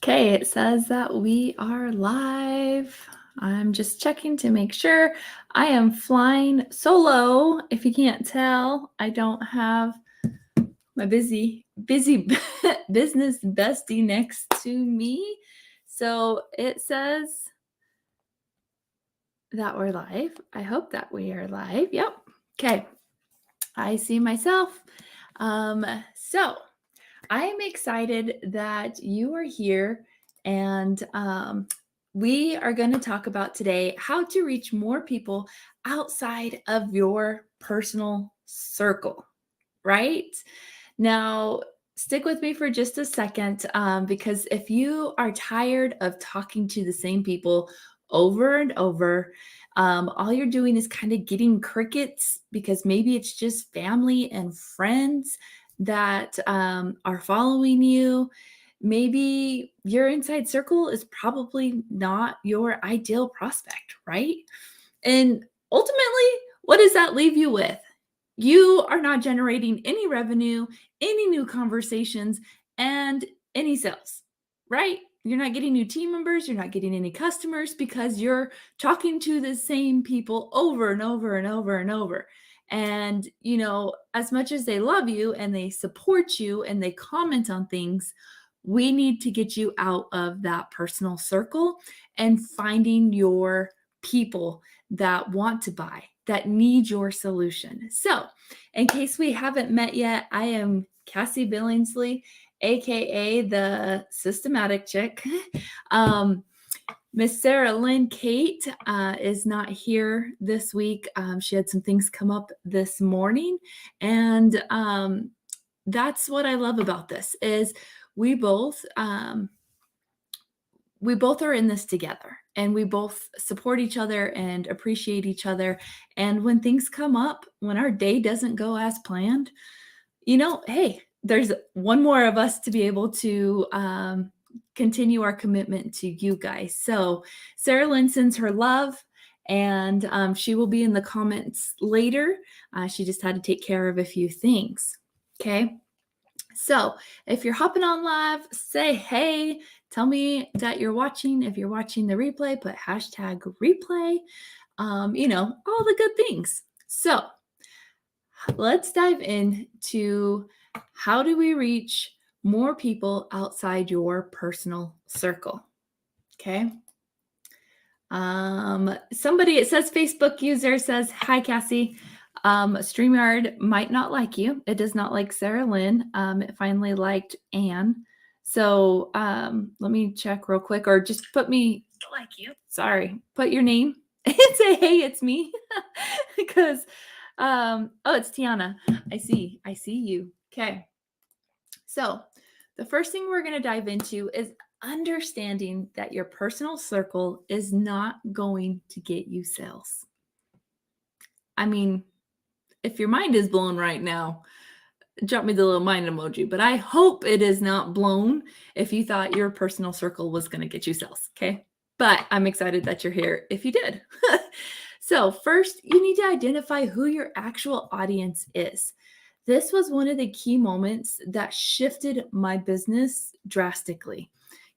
Okay, it says that we are live. I'm just checking to make sure. I am flying solo. If you can't tell, I don't have my busy business bestie next to me. So it says that we're live. I hope that we are live. Yep. Okay. I see myself. So I am excited that you are here, and we are going to talk about today how to reach more people outside of your personal circle, right? Now, stick with me for just a second because if you are tired of talking to the same people over and over, all you're doing is kind of getting crickets because maybe it's just family and friends that are following you. Maybe your inside circle is probably not your ideal prospect, right? And ultimately, what does that leave you with? You are not generating any revenue, any new conversations, and any sales, right? You're not getting new team members, you're not getting any customers because you're talking to the same people over and over and over and over. And, as much as they love you and they support you and they comment on things, we need to get you out of that personal circle and finding your people that want to buy, that need your solution. So, in case we haven't met yet, I am Cassie Billingsley, aka the Systematic Chick. Miss Sarah Lynn Kate is not here this week. She had some things come up this morning, and that's what I love about this is we both are in this together, and we both support each other and appreciate each other. And when things come up, when our day doesn't go as planned, hey, there's one more of us to be able to continue our commitment to you guys. So Sarah Lynn sends her love, and she will be in the comments later. She just had to take care of a few things. Okay. So if you're hopping on live, say hey, tell me that you're watching. If you're watching the replay, put hashtag replay, all the good things. So let's dive into how do we reach more people outside your personal circle. Okay. Somebody, it says Facebook user says, hi, Cassie. StreamYard might not like you. It does not like Sarah Lynn. It finally liked Anne. So let me check real quick, or just put me like you. Sorry, put your name and say, hey, it's me. Because it's Tiana. I see you. Okay. So the first thing we're going to dive into is understanding that your personal circle is not going to get you sales. I mean, if your mind is blown right now, drop me the little mind emoji, but I hope it is not blown if you thought your personal circle was going to get you sales. Okay. But I'm excited that you're here if you did. So first, you need to identify who your actual audience is. This was one of the key moments that shifted my business drastically.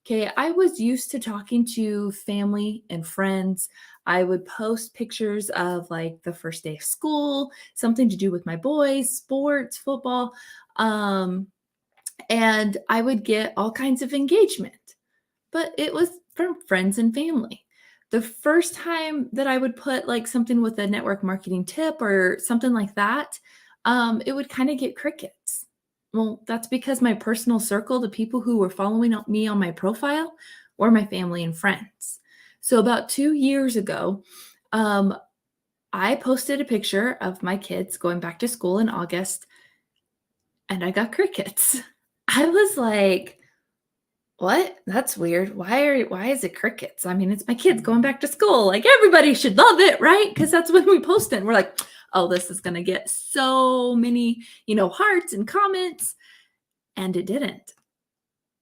Okay, I was used to talking to family and friends. I would post pictures of like the first day of school, something to do with my boys, sports, football, and I would get all kinds of engagement, but it was from friends and family. The first time that I would put like something with a network marketing tip or something like that, it would kind of get crickets. Well, that's because my personal circle, the people who were following me on my profile, were my family and friends. So about 2 years ago, I posted a picture of my kids going back to school in August, and I got crickets. I was like, what? That's weird. Why is it crickets? I mean, it's my kids going back to school. Like everybody should love it, right? Because that's when we post it. We're like, oh, this is gonna get so many, hearts and comments. And it didn't.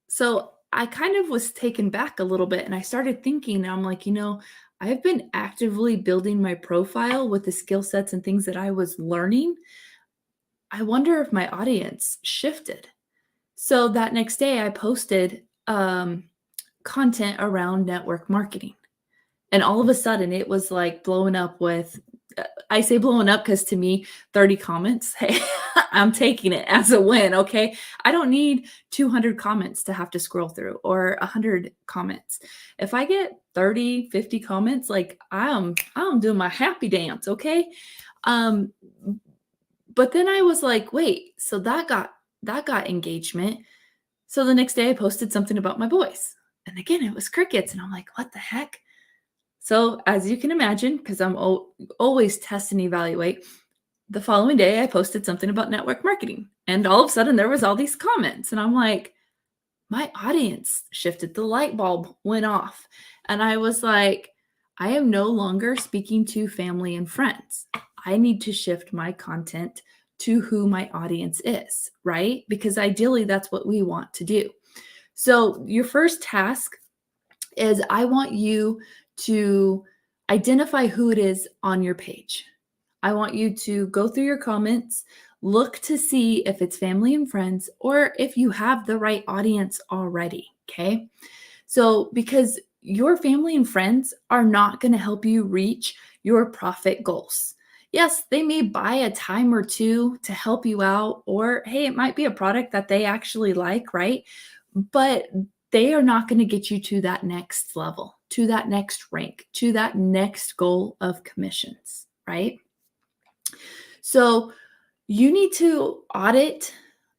So I kind of was taken back a little bit, and I started thinking, I'm like, I've been actively building my profile with the skill sets and things that I was learning. I wonder if my audience shifted. So that next day I posted content around network marketing. And all of a sudden it was like blowing up with, I say blowing up because to me, 30 comments, hey, I'm taking it as a win. Okay. I don't need 200 comments to have to scroll through or 100 comments. If I get 30, 50 comments, like I'm doing my happy dance. Okay. Um, but then I was like, wait, so that got engagement. So the next day I posted something about my boys. And again, it was crickets. And I'm like, what the heck? So, as you can imagine, because I'm always test and evaluate, the following day I posted something about network marketing. And all of a sudden there was all these comments. And I'm like, my audience shifted. The light bulb went off. And I was like, I am no longer speaking to family and friends. I need to shift my content to who my audience is, right? Because ideally that's what we want to do. So, your first task is I want you to identify who it is on your page. I want you to go through your comments, look to see if it's family and friends or if you have the right audience already. Okay. So, because your family and friends are not going to help you reach your profit goals. Yes, they may buy a time or two to help you out, or hey, it might be a product that they actually like, right? But they are not going to get you to that next level, to that next rank, to that next goal of commissions, right? So you need to audit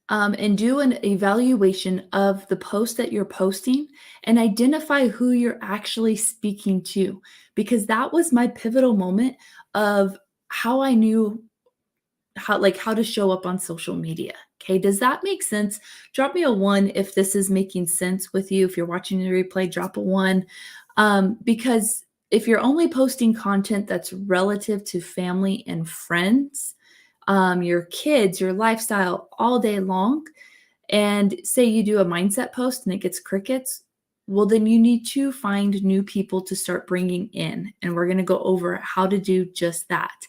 and do an evaluation of the post that you're posting and identify who you're actually speaking to, because that was my pivotal moment of how I knew how to show up on social media. Okay, does that make sense? Drop me a 1 if this is making sense with you. If you're watching the replay, drop a 1. Because if you're only posting content that's relative to family and friends, your kids, your lifestyle all day long, and say you do a mindset post and it gets crickets, well, then you need to find new people to start bringing in. And we're going to go over how to do just that.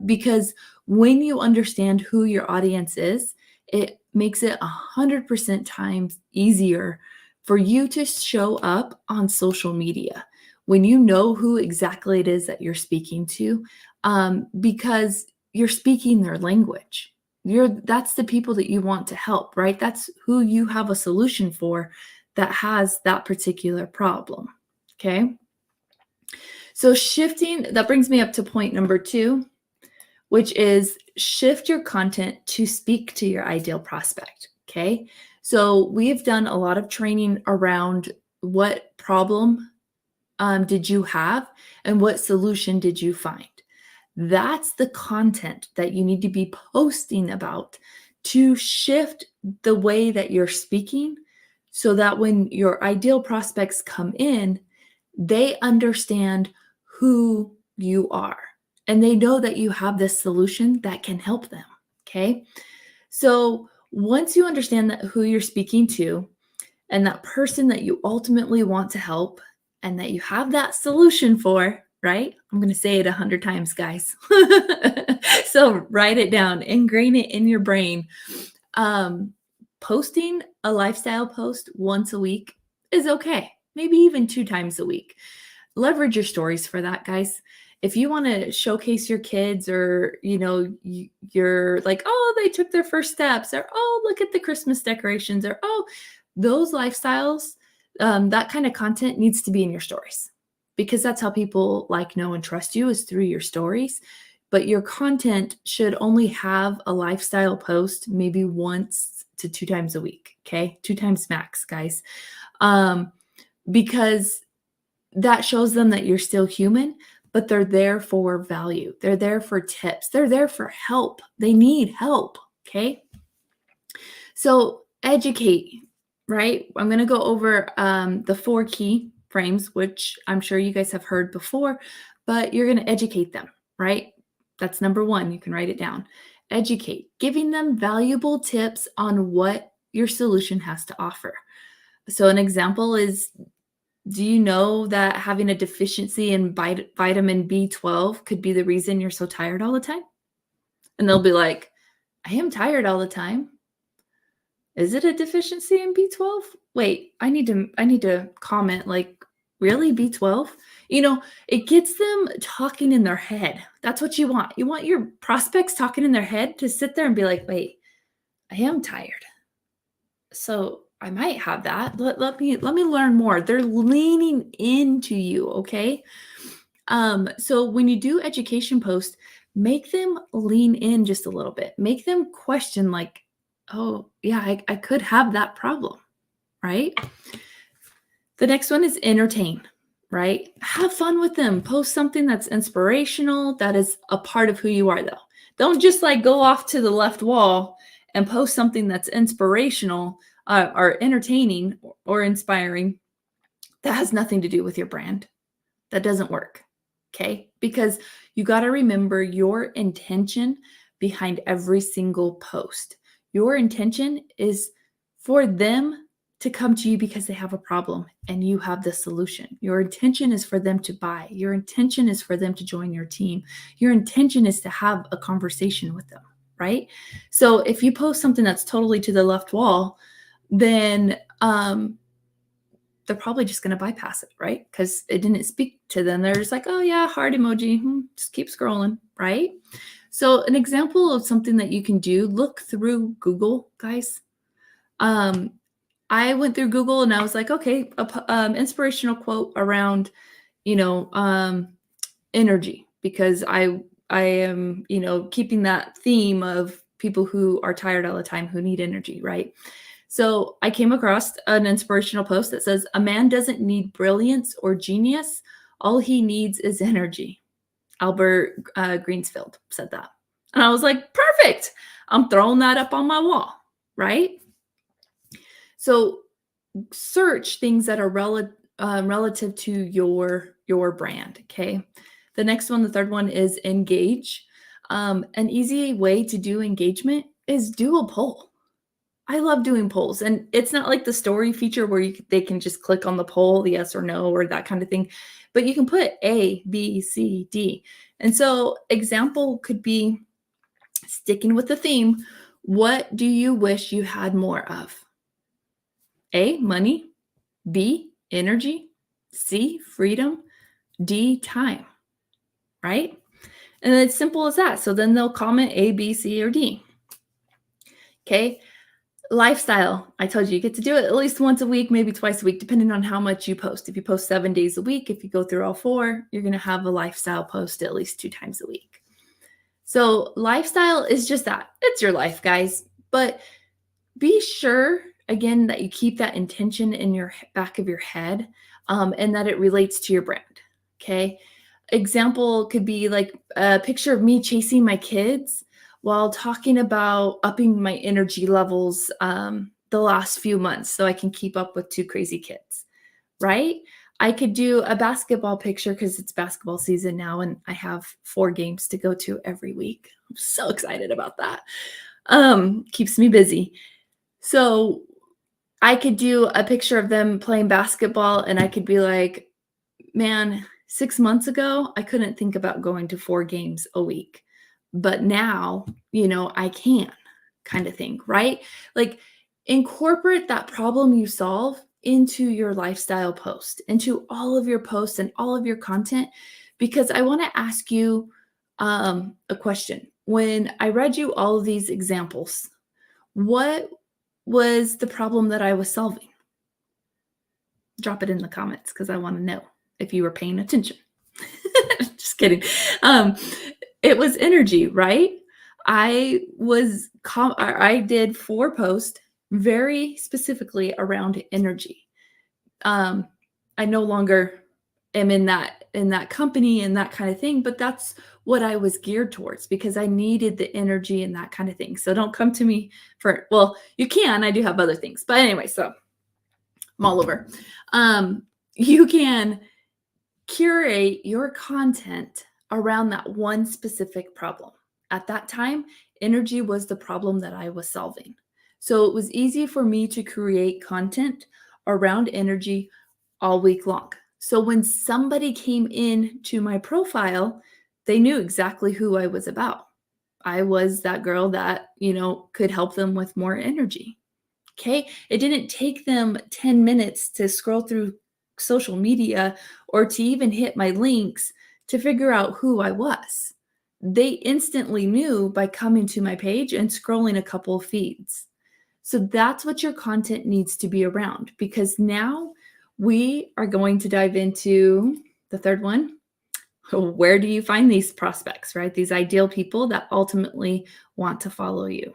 Because when you understand who your audience is, it makes it 100% times easier for you to show up on social media when you know who exactly it is that you're speaking to, because you're speaking their language. That's the people that you want to help, right? That's who you have a solution for that has that particular problem. Okay. So shifting, that brings me up to point number 2, which is shift your content to speak to your ideal prospect. Okay. So we've done a lot of training around what problem did you have and what solution did you find. That's the content that you need to be posting about to shift the way that you're speaking so that when your ideal prospects come in, they understand who you are and they know that you have this solution that can help them. Okay. So once you understand that who you're speaking to and that person that you ultimately want to help and that you have that solution for, right? I'm going to say it 100 times, guys. So write it down, ingrain it in your brain. Posting a lifestyle post once a week is okay. Maybe even 2 times a week. Leverage your stories for that, guys. If you want to showcase your kids or, you're like, oh, they took their first steps, or, oh, look at the Christmas decorations, or, oh, those lifestyles, that kind of content needs to be in your stories because that's how people like, know, and trust you is through your stories. But your content should only have a lifestyle post maybe once to 2 times a week. Okay. 2 times max, guys. Because that shows them that you're still human, but they're there for value. They're there for tips. They're there for help. They need help. Okay. So educate, right? I'm going to go over the 4 key frames, which I'm sure you guys have heard before, but you're going to educate them, right? That's number 1. You can write it down. Educate, giving them valuable tips on what your solution has to offer. So an example is, do you know that having a deficiency in vitamin B12 could be the reason you're so tired all the time? And they'll be like, I am tired all the time. Is it a deficiency in B12? Wait, I need to comment like, really B12? It gets them talking in their head. That's what you want. You want your prospects talking in their head to sit there and be like, "Wait, I am tired. So I might have that. Let me learn more." They're leaning into you, okay? So when you do education posts, make them lean in just a little bit. Make them question like, "Oh, yeah, I could have that problem," right? The next one is entertain, right? Have fun with them. Post something that's inspirational, that is a part of who you are, though. Don't just like go off to the left wall and post something that's inspirational or entertaining or inspiring that has nothing to do with your brand. That doesn't work. Okay. Because you got to remember your intention behind every single post. Your intention is for them to come to you because they have a problem and you have the solution. Your intention is for them to buy. Your intention is for them to join your team. Your intention is to have a conversation with them, right? So if you post something that's totally to the left wall, then they're probably just going to bypass it, right? Because it didn't speak to them. They're just like, "Oh, yeah, heart emoji. Just keep scrolling," right? So, an example of something that you can do, look through Google, guys. Um, I went through Google and I was like, okay, inspirational quote around, you know, um, energy, because I am, keeping that theme of people who are tired all the time who need energy, right? So I came across an inspirational post that says, "A man doesn't need brilliance or genius. All he needs is energy." Albert Greensfield said that. And I was like, perfect. I'm throwing that up on my wall, right? So search things that are relative to your brand. Okay. The next one, the third one, is engage. An easy way to do engagement is do a poll. I love doing polls, and it's not like the story feature where they can just click on the poll, yes or no, or that kind of thing, but you can put A, B, C, D. And so, example could be, sticking with the theme, what do you wish you had more of? A, money. B, energy. C, freedom. D, time, right? And it's simple as that. So then they'll comment A, B, C, or D. Okay. Lifestyle. I told you, you get to do it at least once a week, maybe twice a week, depending on how much you post. If you post 7 days a week, if you go through all 4, you're going to have a lifestyle post at least 2 times a week. So lifestyle is just that. It's your life, guys. But be sure, again, that you keep that intention in your back of your head, and that it relates to your brand. Okay. Example could be like a picture of me chasing my kids while talking about upping my energy levels the last few months so I can keep up with 2 crazy kids, right? I could do a basketball picture because it's basketball season now and I have 4 games to go to every week. I'm so excited about that. Keeps me busy. So I could do a picture of them playing basketball and I could be like, "Man, 6 months ago, I couldn't think about going to 4 games a week, but now, I can," kind of thing, right? Like, incorporate that problem you solve into your lifestyle post, into all of your posts and all of your content, because I wanna ask you, a question. When I read you all of these examples, what was the problem that I was solving? Drop it in the comments because I wanna know if you were paying attention. Just kidding. Um, it was energy, right? I did 4 posts very specifically around energy. Um, I no longer am in that company and that kind of thing, but that's what I was geared towards because I needed the energy and that kind of thing. So don't come to me for, well, you can. I do have other things. But anyway, so I'm all over. You can curate your content around that one specific problem. At that time, energy was the problem that I was solving. So it was easy for me to create content around energy all week long. So when somebody came in to my profile, they knew exactly who I was about. I was that girl that, could help them with more energy. Okay. It didn't take them 10 minutes to scroll through social media or to even hit my links to figure out who I was. They instantly knew by coming to my page and scrolling a couple of feeds. So that's what your content needs to be around, because now we are going to dive into the third one. Where do you find these prospects, right? These ideal people that ultimately want to follow you.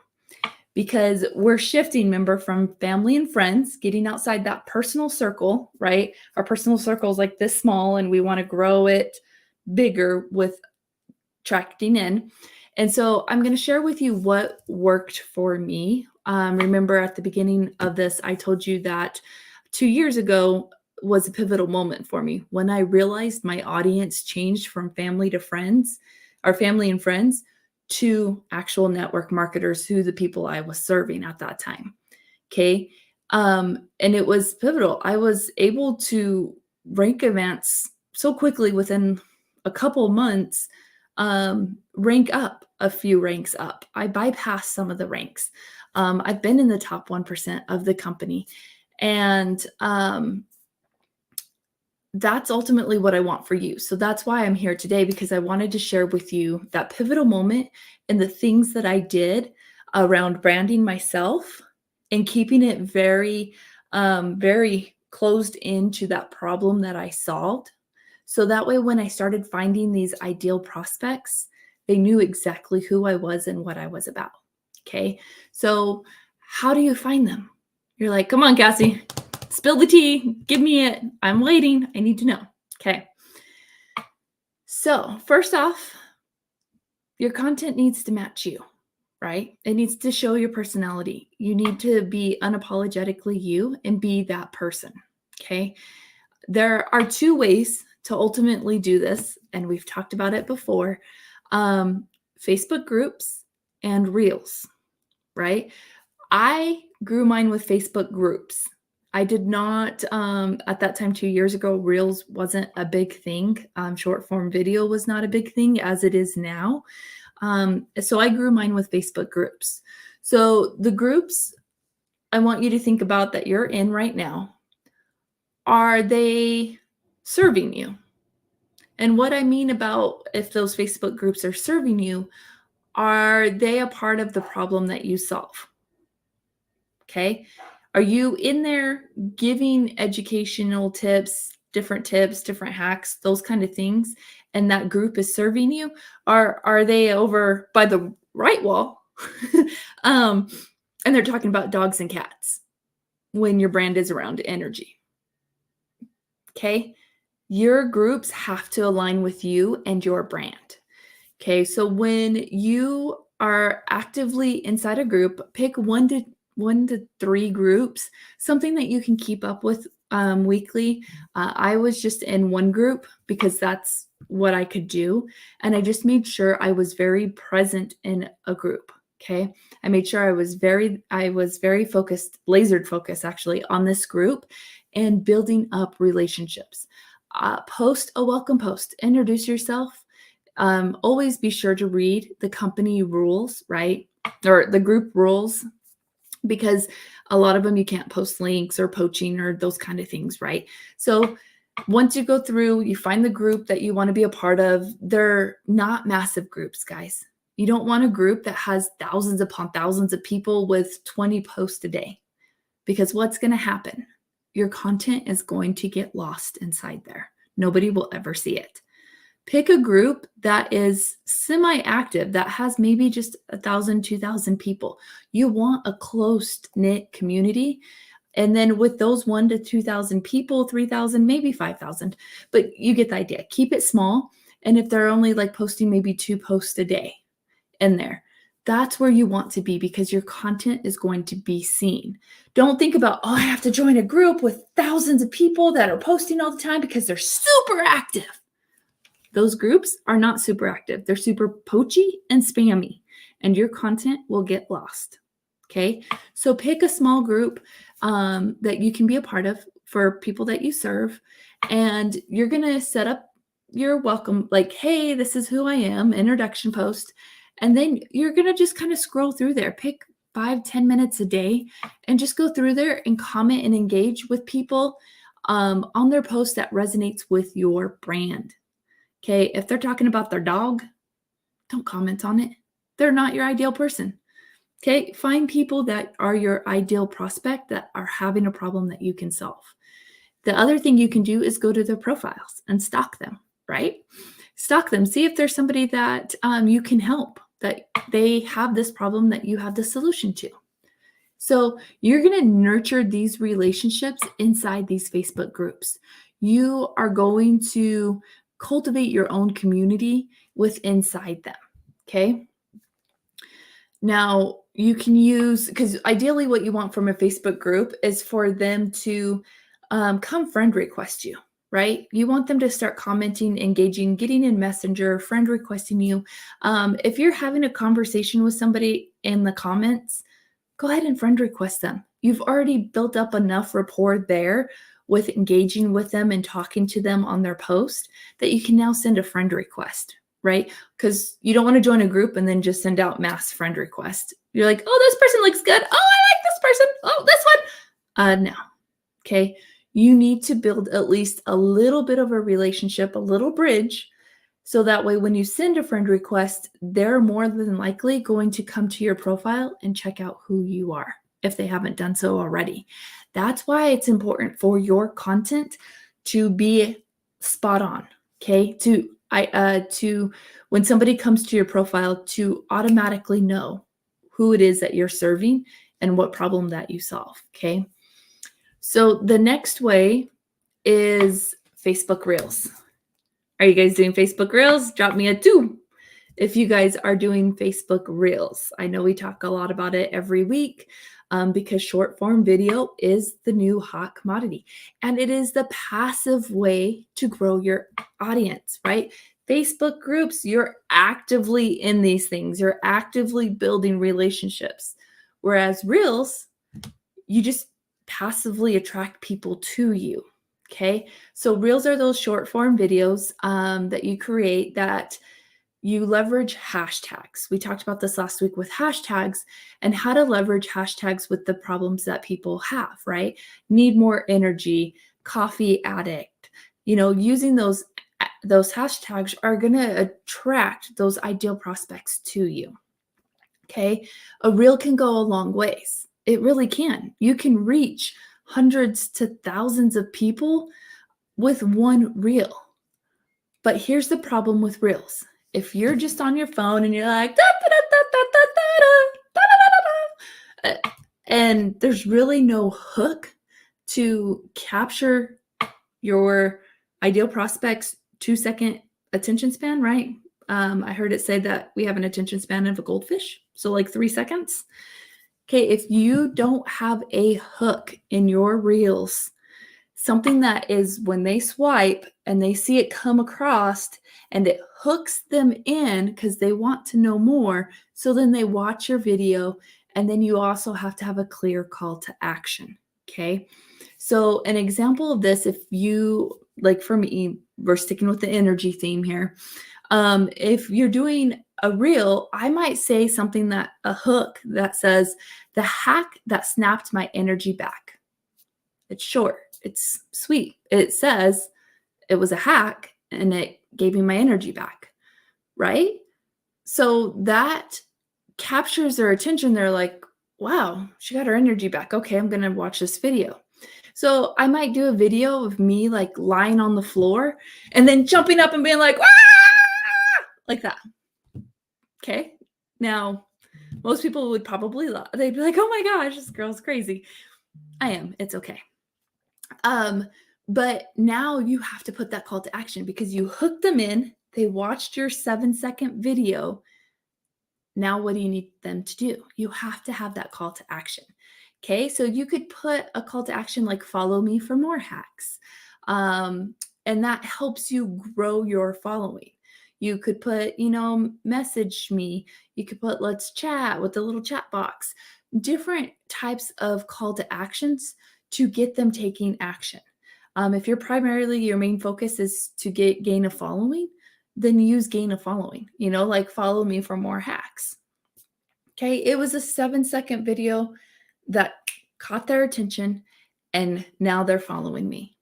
Because we're shifting, remember, from family and friends, getting outside that personal circle, right? Our personal circle is like this small, and we want to grow it bigger with attracting in. And so I'm going to share with you what worked for me. Remember at the beginning of this, I told you that 2 years ago was a pivotal moment for me when I realized my audience changed from family to friends, or family and friends, to actual network marketers, who the people I was serving at that time. Okay. And it was pivotal. I was able to rank events so quickly within a couple months, rank up a few ranks up. I bypassed some of the ranks. I've been in the top 1% of the company. And that's ultimately what I want for you. So that's why I'm here today, because I wanted to share with you that pivotal moment and the things that I did around branding myself and keeping it very, very closed into that problem that I solved. So that way, when I started finding these ideal prospects, they knew exactly who I was and what I was about. Okay. So, how do you find them? You're like, come on, Cassie, spill the tea. Give me it. I'm waiting. I need to know. Okay. So, first off, your content needs to match you, right? It needs to show your personality. You need to be unapologetically you and be that person. Okay. There are two ways to ultimately do this, and we've talked about it before. Facebook groups and Reels, right? I grew mine with Facebook groups. I did not, at that time, 2 years ago, Reels wasn't a big thing. Short form video was not a big thing as it is now. So I grew mine with Facebook groups. So the groups I want you to think about that you're in right now, are they serving you? And what I mean about if those Facebook groups are serving you, are they a part of the problem that you solve? Okay. Are you in there giving educational tips, different hacks, those kind of things, and that group is serving you? Are they over by the right wall? um, and they're talking about dogs and cats when your brand is around energy. Okay. Your groups have to align with you and your brand. Okay, so when you are actively inside a group, pick one to three groups, something that you can keep up with weekly. I was just in one group because that's what I could do, and I just made sure I was very present in a group. Okay, I made sure I was very focused, lasered focused actually on this group and building up relationships. Post a welcome post, introduce yourself. Always be sure to read the company rules, right? Or the group rules, because a lot of them you can't post links or poaching or those kind of things, right? So once you go through, you find the group that you want to be a part of. They're not massive groups, guys. You don't want a group that has thousands upon thousands of people with 20 posts a day, because what's going to happen? Your content is going to get lost inside there. Nobody will ever see it. Pick a group that is semi-active, that has maybe just 1,000, 2,000 people. You want a close-knit community. And then with those 1,000 to 2,000 people, 3,000, maybe 5,000, but you get the idea. Keep it small. And if they're only like posting maybe 2 posts a day in there, that's where you want to be, because your content is going to be seen. Don't think about, oh, I have to join a group with thousands of people that are posting all the time because they're super active. Those groups are not super active. They're super poachy and spammy, and your content will get lost. Okay. So pick a small group that you can be a part of for people that you serve. And you're going to set up your welcome, like, hey, this is who I am, introduction post. And then you're going to just kind of scroll through there, pick 5-10 minutes a day and just go through there and comment and engage with people on their post that resonates with your brand. Okay. If they're talking about their dog, don't comment on it. They're not your ideal person. Okay. Find people that are your ideal prospect that are having a problem that you can solve. The other thing you can do is go to their profiles and stalk them, right? Stalk them. See if there's somebody that you can help, that they have this problem that you have the solution to. So you're going to nurture these relationships inside these Facebook groups. You are going to cultivate your own community inside them. Okay. Now you can use, because ideally what you want from a Facebook group is for them to come friend request you, right? You want them to start commenting, engaging, getting in Messenger, friend requesting you. If you're having a conversation with somebody in the comments, go ahead and friend request them. You've already built up enough rapport there with engaging with them and talking to them on their post that you can now send a friend request, right? Because you don't want to join a group and then just send out mass friend requests. You're like, oh, this person looks good. Oh, I like this person. Oh, this one. No. Okay. You need to build at least a little bit of a relationship, a little bridge, so that way when you send a friend request, they're more than likely going to come to your profile and check out who you are if they haven't done so already. That's why it's important for your content to be spot on, okay? To when somebody comes to your profile, to automatically know who it is that you're serving and what problem that you solve, okay? So the next way is Facebook Reels. Are you guys doing Facebook Reels? Drop me a 2 if you guys are doing Facebook Reels. I know we talk a lot about it every week because short form video is the new hot commodity. And it is the passive way to grow your audience, right? Facebook groups, you're actively in these things. You're actively building relationships. Whereas Reels, you just passively attract people to you. Okay. So Reels are those short form videos that you create that you leverage hashtags. We talked about this last week with hashtags and how to leverage hashtags with the problems that people have, right? Need more energy, coffee addict, using those hashtags are going to attract those ideal prospects to you. Okay. A reel can go a long ways. It really can. You can reach hundreds to thousands of people with one reel. But here's the problem with reels. If you're just on your phone and you're like, da, da, da, da, da, da, da, da, da, da, and there's really no hook to capture your ideal prospect's 2-second attention span, right? I heard it said that we have an attention span of a goldfish. So like 3 seconds. Okay, if you don't have a hook in your reels, something that is when they swipe and they see it come across and it hooks them in because they want to know more. So then they watch your video, and then you also have to have a clear call to action. Okay. So an example of this, if you, like for me, we're sticking with the energy theme here. If you're doing a reel, I might say something a hook that says, the hack that snapped my energy back. It's short. It's sweet. It says it was a hack and it gave me my energy back, right? So that captures their attention. They're like, wow, she got her energy back. Okay, I'm going to watch this video. So I might do a video of me like lying on the floor and then jumping up and being like, ah! Like that. Okay. Now, most people would probably they'd be like, oh my gosh, this girl's crazy. I am. It's okay. But now you have to put that call to action because you hooked them in. They watched your 7-second video. Now, what do you need them to do? You have to have that call to action. Okay. So you could put a call to action like follow me for more hacks. And that helps you grow your following. You could put, message me. You could put let's chat with the little chat box, different types of call to actions to get them taking action. If your main focus is to gain a following, then use gain a following, like follow me for more hacks. Okay. It was a 7-second video that caught their attention and now they're following me.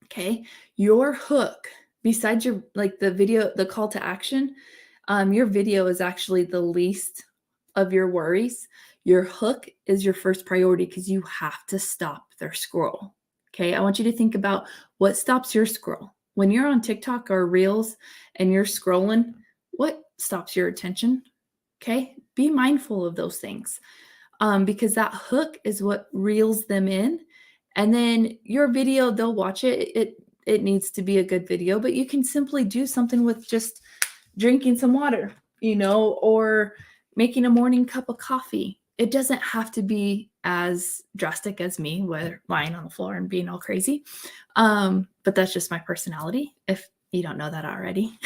Okay. Your hook, besides your like the video, the call to action, your video is actually the least of your worries. Your hook is your first priority because you have to stop their scroll. Okay. I want you to think about what stops your scroll. When you're on TikTok or Reels and you're scrolling, what stops your attention? Okay. Be mindful of those things because that hook is what reels them in. And then your video, they'll watch it. It needs to be a good video, but you can simply do something with just drinking some water, or making a morning cup of coffee. It doesn't have to be as drastic as me, where lying on the floor and being all crazy. But that's just my personality, if you don't know that already.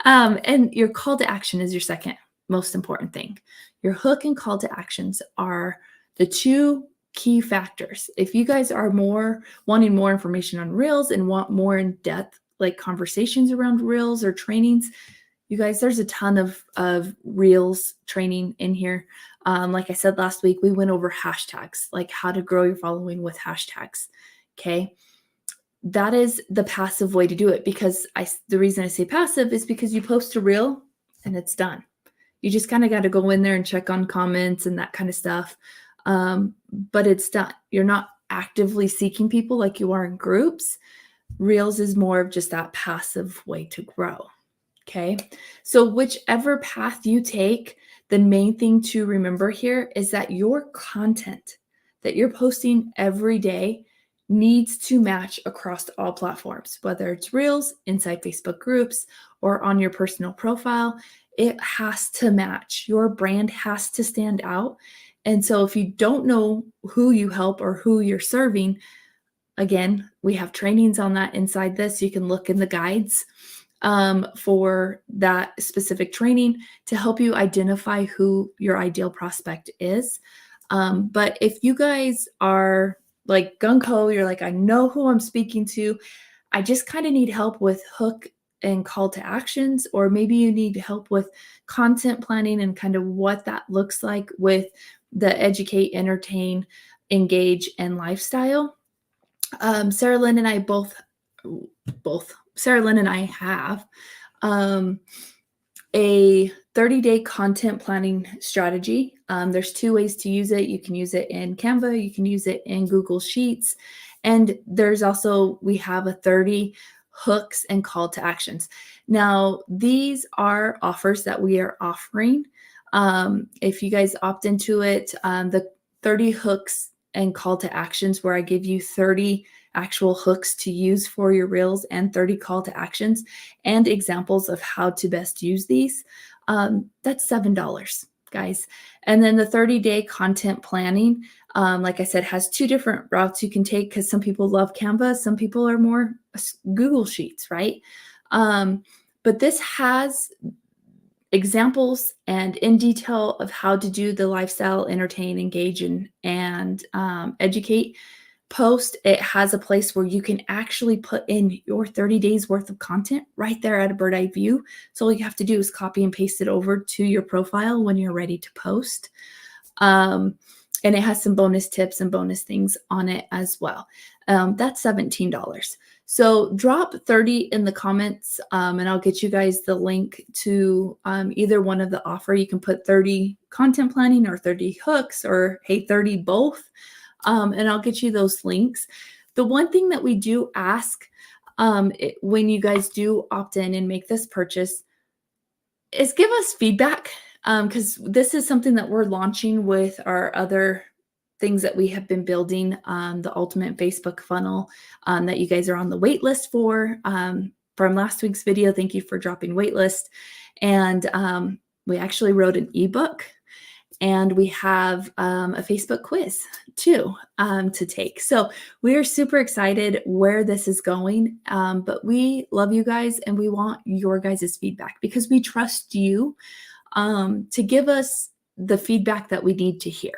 And your call to action is your second most important thing. Your hook and call to actions are the two key factors. If you guys are wanting more information on Reels and want more in-depth like conversations around Reels or trainings, you guys, there's a ton of Reels training in here. Like I said last week, we went over hashtags, like how to grow your following with hashtags. Okay. That is the passive way to do it, because the reason I say passive is because you post a reel and it's done. You just kind of got to go in there and check on comments and that kind of stuff. But it's done. You're not actively seeking people like you are in groups. Reels is more of just that passive way to grow. Okay. So whichever path you take, the main thing to remember here is that your content that you're posting every day needs to match across all platforms, whether it's Reels, inside Facebook groups, or on your personal profile. It has to match. Your brand has to stand out. And so if you don't know who you help or who you're serving, again, we have trainings on that inside this. You can look in the guides for that specific training to help you identify who your ideal prospect is. But if you guys are like gung-ho, you're like, I know who I'm speaking to, I just kind of need help with hook and call to actions, or maybe you need help with content planning and kind of what that looks like with the educate, entertain, engage, and lifestyle. Sarah Lynn and I both Sarah Lynn and I have a 30-day content planning strategy. There's two ways to use it. You can use it in Canva, you can use it in Google Sheets, and we have a 30 hooks and call to actions. Now, these are offers that we are offering. If you guys opt into it, the 30 hooks and call to actions, where I give you 30 actual hooks to use for your reels and 30 call to actions and examples of how to best use these. That's $7, guys. And then the 30-day content planning, like I said, has two different routes you can take, because some people love Canva, some people are more Google Sheets, right? But this has examples and in detail of how to do the lifestyle, entertain, engage, and educate post. It has a place where you can actually put in your 30 days worth of content right there at a bird eye view. So all you have to do is copy and paste it over to your profile when you're ready to post. And it has some bonus tips and bonus things on it as well. That's $17. So drop 30 in the comments, and I'll get you guys the link to either one of the offer. You can put 30 content planning or 30 hooks, or hey, 30 both. And I'll get you those links. The one thing that we do ask when you guys do opt in and make this purchase is give us feedback, because this is something that we're launching with our other things that we have been building, the ultimate Facebook funnel that you guys are on the wait list for. From last week's video, thank you for dropping wait list. And we actually wrote an ebook, and we have a Facebook quiz too to take. So we are super excited where this is going, but we love you guys and we want your guys' feedback, because we trust you to give us the feedback that we need to hear.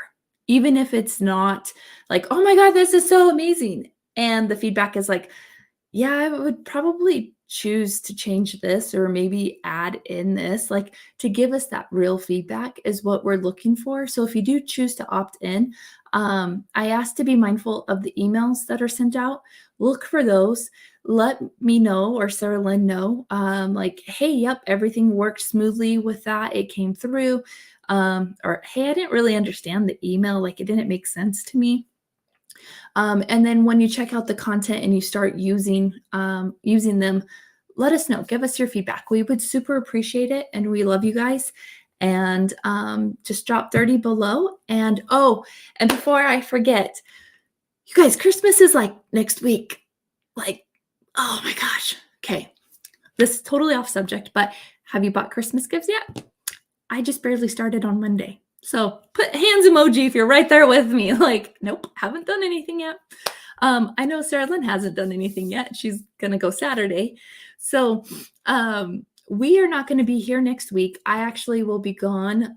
Even if it's not like, oh my God, this is so amazing. And the feedback is like, yeah, I would probably choose to change this or maybe add in this, like to give us that real feedback is what we're looking for. So if you do choose to opt in, I ask to be mindful of the emails that are sent out. Look for those. Let me know or Sarah Lynn know, like, hey, yep, everything worked smoothly with that. It came through. Or hey, I didn't really understand the email. Like it didn't make sense to me. And then when you check out the content and you start using them, let us know. Give us your feedback. We would super appreciate it, and we love you guys. And just drop 30 below. And oh, and before I forget, you guys, Christmas is like next week. Like, oh my gosh. Okay, this is totally off subject, but have you bought Christmas gifts yet? I just barely started on Monday. So put hands emoji if you're right there with me. Like, nope, haven't done anything yet. I know Sarah Lynn hasn't done anything yet. She's gonna go Saturday. So we are not going to be here next week. I actually will be gone.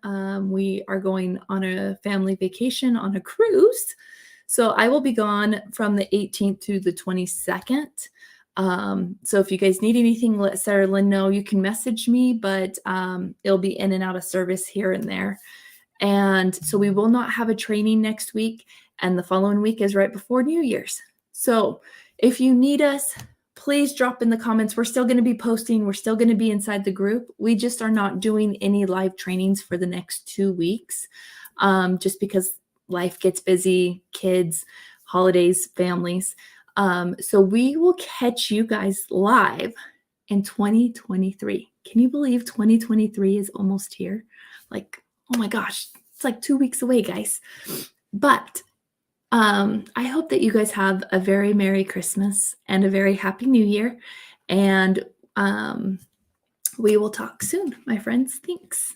We are going on a family vacation on a cruise. So I will be gone from the 18th to the 22nd. So if you guys need anything, let Sarah Lynn know. You can message me, but it'll be in and out of service here and there. And so we will not have a training next week. And the following week is right before New Year's. So if you need us, please drop in the comments. We're still going to be posting. We're still going to be inside the group. We just are not doing any live trainings for the next 2 weeks, just because life gets busy, kids, holidays, families. So we will catch you guys live in 2023. Can you believe 2023 is almost here? Like, oh my gosh, it's like 2 weeks away, guys. But I hope that you guys have a very Merry Christmas and a very Happy New Year. And we will talk soon, my friends. Thanks.